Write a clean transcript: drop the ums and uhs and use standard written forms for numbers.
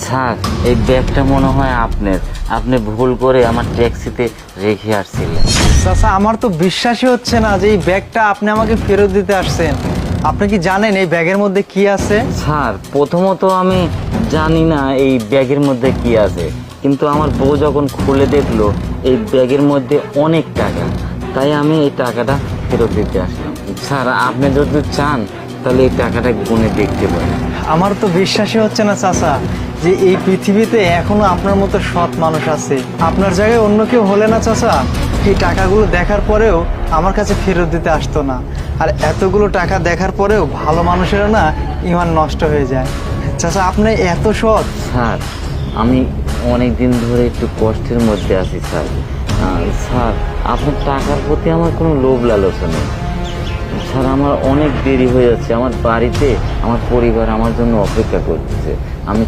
Sir, এই ব্যাগটা মনে হয় আপনার। আপনি ভুল করে আমার ট্যাক্সিতে রেখে আসছিলেন। চাচা, আমার তো বিশ্বাসই হচ্ছে না যে এই ব্যাগটা আপনি আমাকে ফেরত দিতে আসছেন। আপনি কি জানেন এই ব্যাগের মধ্যে কি আছে? স্যার, প্রথমত আমি জানি না এই ব্যাগের মধ্যে কি আছে, কিন্তু আমার বউ যখন খুলে দেখলো এই ব্যাগের মধ্যে অনেক টাকা, তাই আমি এই টাকাটা ফেরত দিতে আসলাম। স্যার, আপনি যদি চান তাহলে এই টাকাটা গুনে দেখতে পারেন। আমার তো বিশ্বাসই হচ্ছে না চাচা যে এই পৃথিবীতে এখনো আপনার মতো সৎ মানুষ আছে। আপনার জায়গায় অন্য কেউ হলে না চাচা, এই টাকাগুলো দেখার পরেও আমার কাছে ফেরত দিতে আসতো না। আর এতগুলো টাকা দেখার পরেও ভালো মানুষেরা না ইমান নষ্ট হয়ে যায়। চাচা, আপনি এত সৎ। স্যার, আমি অনেক দিন ধরে একটু কষ্টের মধ্যে আছি স্যার। স্যার, আপনার টাকার প্রতি আমার কোনো লোভ লালসা নেই স্যার। আমার অনেক দেরি হয়ে যাচ্ছে, আমার বাড়িতে আমার পরিবার আমার জন্য অপেক্ষা করতেছে। আমি